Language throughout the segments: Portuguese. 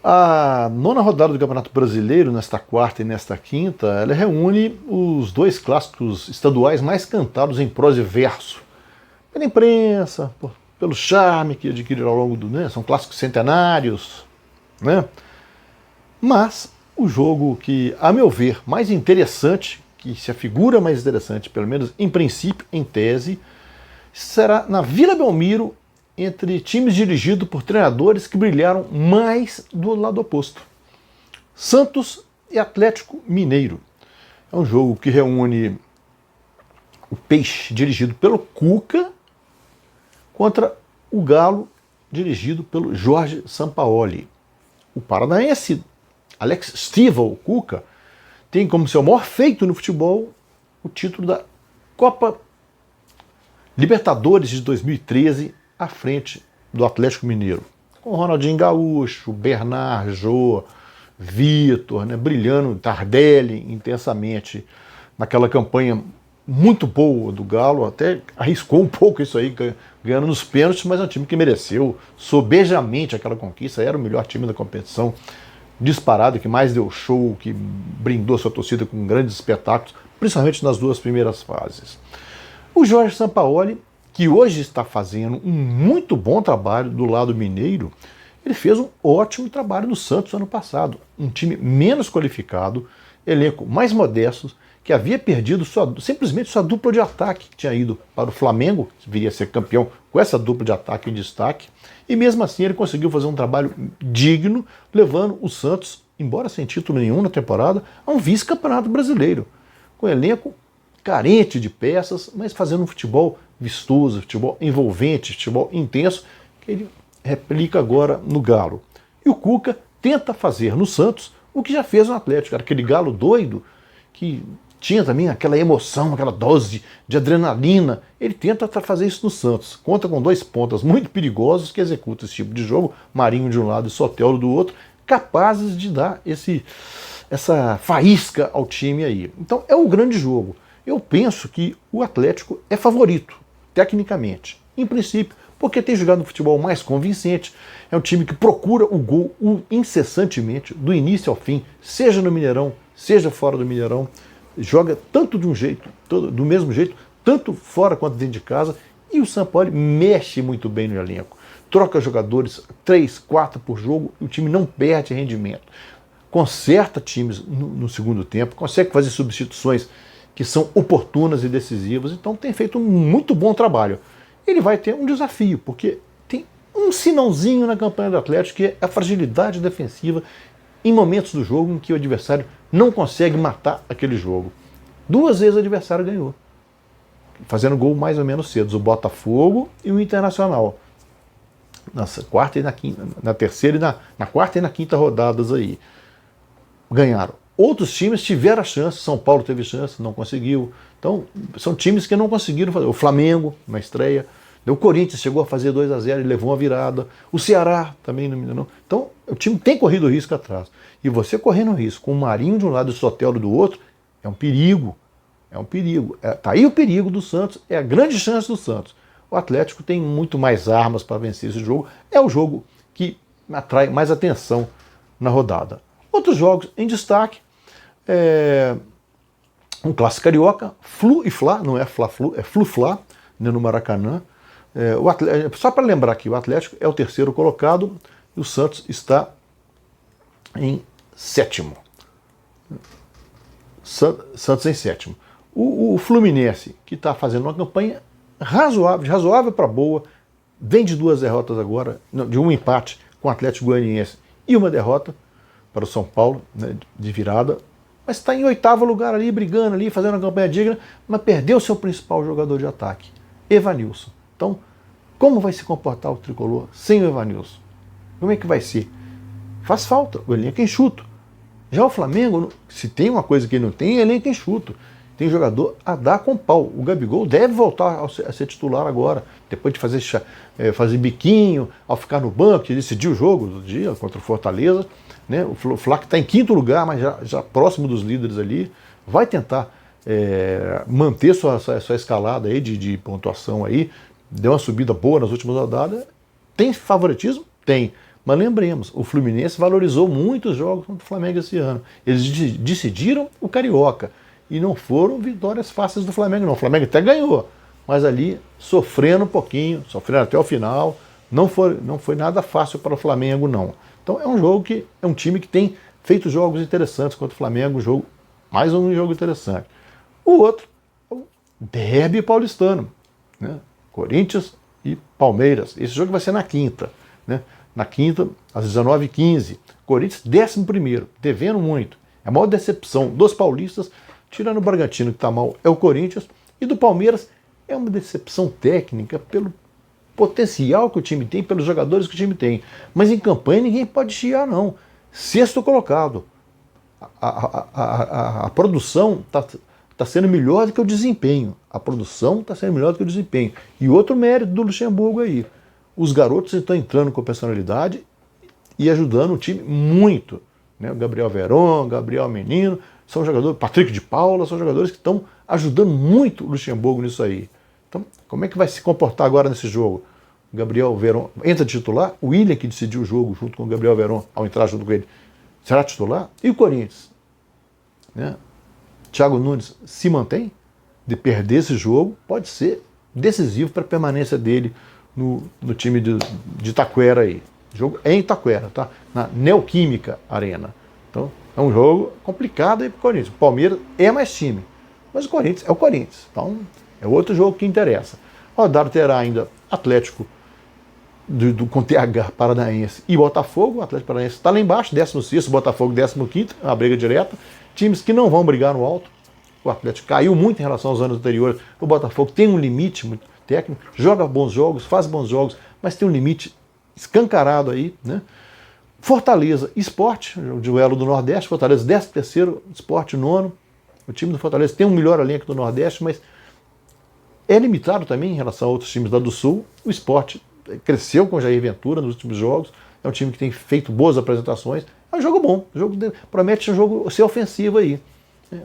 A nona rodada do Campeonato Brasileiro, nesta quarta e nesta quinta, ela reúne os dois clássicos estaduais mais cantados em prosa e verso. Pela imprensa, pelo charme que adquiriram ao longo do... Né, são clássicos centenários, né? Mas o jogo que, a meu ver, mais interessante, que se afigura mais interessante, pelo menos em princípio, em tese, será na Vila Belmiro, entre times dirigidos por treinadores que brilharam mais do lado oposto. Santos e Atlético Mineiro. É um jogo que reúne o Peixe, dirigido pelo Cuca, contra o Galo, dirigido pelo Jorge Sampaoli. O paranaense Alex Stival, o Cuca, tem como seu maior feito no futebol o título da Copa Libertadores de 2013, à frente do Atlético Mineiro. Com Ronaldinho Gaúcho, Bernard, Jô, Vitor, né, brilhando, Tardelli intensamente naquela campanha muito boa do Galo, até arriscou um pouco isso aí, ganhando nos pênaltis, mas é um time que mereceu sobejamente aquela conquista, era o melhor time da competição, disparado, que mais deu show, que brindou sua torcida com grandes espetáculos, principalmente nas duas primeiras fases. O Jorge Sampaoli, que hoje está fazendo um muito bom trabalho do lado mineiro, ele fez um ótimo trabalho no Santos ano passado. Um time menos qualificado, elenco mais modesto, que havia perdido simplesmente sua dupla de ataque, que tinha ido para o Flamengo, que viria a ser campeão com essa dupla de ataque em destaque, e mesmo assim ele conseguiu fazer um trabalho digno, levando o Santos, embora sem título nenhum na temporada, a um vice-campeonato brasileiro, com elenco carente de peças, mas fazendo um futebol vistoso, futebol envolvente, futebol intenso, que ele replica agora no Galo. E o Cuca tenta fazer no Santos o que já fez no Atlético, aquele Galo doido, que tinha também aquela emoção, aquela dose de adrenalina. Ele tenta fazer isso no Santos. Conta com dois pontas muito perigosos que executam esse tipo de jogo, Marinho de um lado e Soteldo do outro, capazes de dar essa faísca ao time aí. Então é um grande jogo. Eu penso que o Atlético é favorito, tecnicamente, em princípio, porque tem jogado um futebol mais convincente, é um time que procura o gol incessantemente, do início ao fim, seja no Mineirão, seja fora do Mineirão, joga tanto de um jeito, do mesmo jeito, tanto fora quanto dentro de casa, e o Sampaoli mexe muito bem no elenco. Troca jogadores 3, 4 por jogo, e o time não perde rendimento. Conserta times no segundo tempo, consegue fazer substituições que são oportunas e decisivas, então tem feito um muito bom trabalho. Ele vai ter um desafio, porque tem um sinãozinho na campanha do Atlético, que é a fragilidade defensiva em momentos do jogo em que o adversário não consegue matar aquele jogo. 2 vezes o adversário ganhou, fazendo gol mais ou menos cedo, o Botafogo e o Internacional. Na quarta e na quinta, na terceira e na quarta e na quinta rodadas aí. Ganharam. Outros times tiveram a chance, São Paulo teve chance, não conseguiu. Então, são times que não conseguiram fazer. O Flamengo, na estreia, o Corinthians chegou a fazer 2-0 e levou uma virada. O Ceará também não. Então, o time tem corrido risco atrás. E você correndo risco com o Marinho de um lado e o Soteldo do outro, é um perigo. É um perigo. Tá aí o perigo do Santos, é a grande chance do Santos. O Atlético tem muito mais armas para vencer esse jogo. É o jogo que atrai mais atenção na rodada. Outros jogos em destaque, um clássico carioca, Flu e Fla, não é Fla-Flu, é Flu-Fla, né, no Maracanã. Só para lembrar que o Atlético é o terceiro colocado e o Santos está em sétimo. Santos em sétimo. O Fluminense, que está fazendo uma campanha razoável para boa, vem de 2 derrotas agora, de um empate com o Atlético Goianiense e uma derrota para o São Paulo, né, de virada, mas está em 8º lugar ali, brigando ali, fazendo uma campanha digna, mas perdeu seu principal jogador de ataque, Evanilson. Então, como vai se comportar o tricolor sem o Evanilson? Como é que vai ser? Faz falta, o elenco é enxuto. Já o Flamengo, se tem uma coisa que ele não tem, é elenco enxuto. Tem jogador a dar com pau. O Gabigol deve voltar a ser titular agora, depois de fazer biquinho, ao ficar no banco, de decidir o jogo do dia contra o Fortaleza. Né? O Fla está em 5º lugar, mas já próximo dos líderes ali, vai tentar manter sua escalada aí de pontuação aí, deu uma subida boa nas últimas rodadas. Tem favoritismo? Tem, Mas lembremos, o Fluminense valorizou muito os jogos contra o Flamengo esse ano. Eles decidiram o Carioca. E não foram vitórias fáceis do Flamengo, não. O Flamengo até ganhou, mas ali sofrendo um pouquinho, sofrendo até o final. Não foi nada fácil para o Flamengo, não. Então é um jogo que é um time que tem feito jogos interessantes contra o Flamengo, mais um jogo interessante. O outro, o derby paulistano, né? Corinthians e Palmeiras. Esse jogo vai ser na quinta, né? Na quinta, às 19h15. Corinthians 11º, devendo muito. A maior decepção dos paulistas, tirando o Bragantino que está mal, é o Corinthians. E do Palmeiras é uma decepção técnica pelo potencial que o time tem, pelos jogadores que o time tem. Mas em campanha ninguém pode chiar, não. 6º colocado. A produção está sendo melhor do que o desempenho. A produção está sendo melhor do que o desempenho. E outro mérito do Luxemburgo aí. Os garotos estão entrando com personalidade e ajudando o time muito. Né? O Gabriel Veron, Gabriel Menino, são jogadores, Patrick de Paula, são jogadores que estão ajudando muito o Luxemburgo nisso aí. Então, como é que vai se comportar agora nesse jogo? O Gabriel Veron entra titular, o William que decidiu o jogo junto com o Gabriel Veron, ao entrar junto com ele, será titular? E o Corinthians? Né? Thiago Nunes se mantém? De perder esse jogo, pode ser decisivo para a permanência dele no time de Itaquera aí. O jogo é em Itaquera, tá? Na Neoquímica Arena. Então, é um jogo complicado aí para o Corinthians. O Palmeiras é mais time, mas o Corinthians é o Corinthians. Então, é outro jogo que interessa. O rodada terá ainda Atlético com TH Paranaense e Botafogo. O Atlético Paranaense está lá embaixo, 16º, Botafogo 15º, uma briga direta. Times que não vão brigar no alto. O Atlético caiu muito em relação aos anos anteriores. O Botafogo tem um limite muito técnico, joga bons jogos, faz bons jogos, mas tem um limite escancarado aí, né? Fortaleza, Sport, o duelo do Nordeste, Fortaleza 13º, Sport 9º. O time do Fortaleza tem um melhor elenco do Nordeste, mas é limitado também em relação a outros times lá do Sul. O Sport cresceu com o Jair Ventura nos últimos jogos, é um time que tem feito boas apresentações. É um jogo bom, promete um jogo ser ofensivo aí.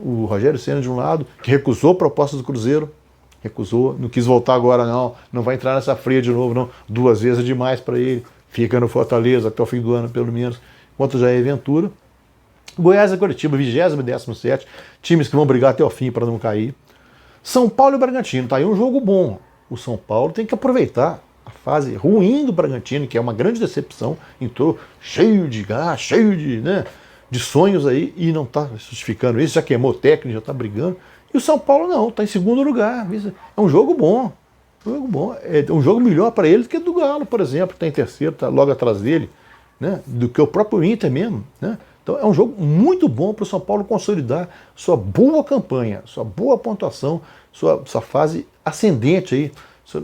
O Rogério Ceni de um lado, que recusou propostas do Cruzeiro, recusou, não quis voltar agora não vai entrar nessa fria de novo não, 2 vezes é demais para ele, fica no Fortaleza até o fim do ano pelo menos, enquanto já é Ventura. Goiás e Curitiba, 20º e 17º, times que vão brigar até o fim para não cair. São Paulo e Bragantino, tá aí um jogo bom. O São Paulo tem que aproveitar a fase ruim do Bragantino, que é uma grande decepção, entrou cheio de gás, cheio de sonhos aí e não está justificando isso, já queimou o técnico, já está brigando. E o São Paulo não, está em 2º lugar. É um jogo bom. É um jogo melhor para ele do que do Galo, por exemplo, que está em 3º, está logo atrás dele, né? Do que o próprio Inter mesmo. Né? Então é um jogo muito bom para o São Paulo consolidar sua boa campanha, sua boa pontuação, sua fase ascendente aí,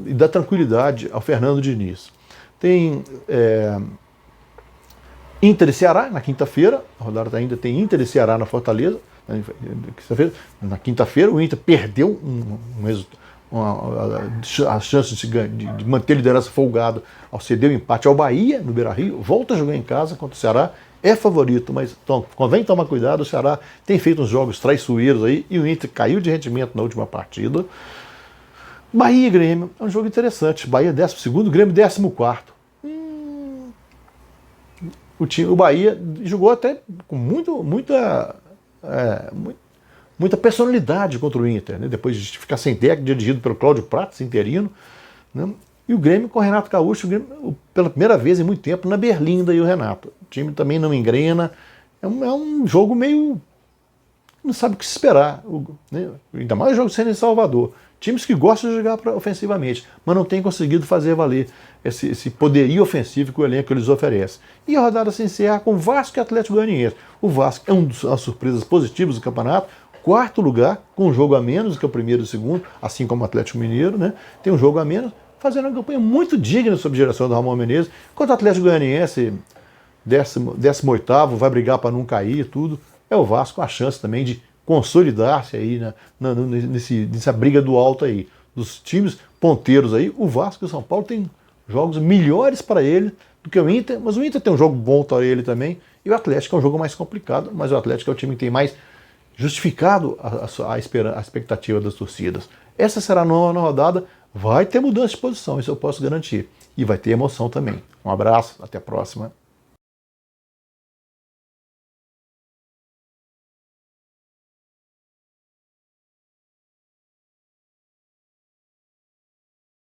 e dar tranquilidade ao Fernando Diniz. Tem Inter e Ceará na quinta-feira, a rodada ainda tem Inter e Ceará na Fortaleza. Na quinta-feira, o Inter perdeu a chance de manter a liderança folgado ao ceder o empate ao Bahia, no Beira-Rio, volta a jogar em casa contra o Ceará, é favorito, mas convém tomar cuidado, o Ceará tem feito uns jogos traiçoeiros aí, e o Inter caiu de rendimento na última partida. Bahia e Grêmio, é um jogo interessante, Bahia 12º, Grêmio 14º. O Bahia jogou até com muita personalidade contra o Inter, né? Depois de ficar sem técnico, dirigido pelo Cláudio Prates, interino, né? E o Grêmio com o Renato Gaúcho, pela primeira vez em muito tempo, na Berlinda e o Renato. O time também não engrena, é um jogo meio... não sabe o que se esperar, né? Ainda mais o jogo sendo em Salvador. Times que gostam de jogar ofensivamente, mas não têm conseguido fazer valer esse poderio ofensivo que o elenco lhes oferece. E a rodada se encerra com Vasco e Atlético Goianiense. O Vasco é uma das surpresas positivas do campeonato, 4º lugar, com um jogo a menos que o primeiro e o segundo, assim como o Atlético Mineiro, né? Tem um jogo a menos, fazendo uma campanha muito digna sob geração do Ramon Menezes, enquanto o Atlético Goianiense, 18º, vai brigar para não cair e tudo. É o Vasco com a chance também de consolidar-se aí nessa briga do alto aí. Dos times ponteiros aí, o Vasco e o São Paulo tem jogos melhores para ele do que o Inter, mas o Inter tem um jogo bom para ele também, e o Atlético é um jogo mais complicado, mas o Atlético é o time que tem mais justificado a expectativa das torcidas. Essa será a nova rodada, vai ter mudança de posição, isso eu posso garantir, e vai ter emoção também. Um abraço, até a próxima.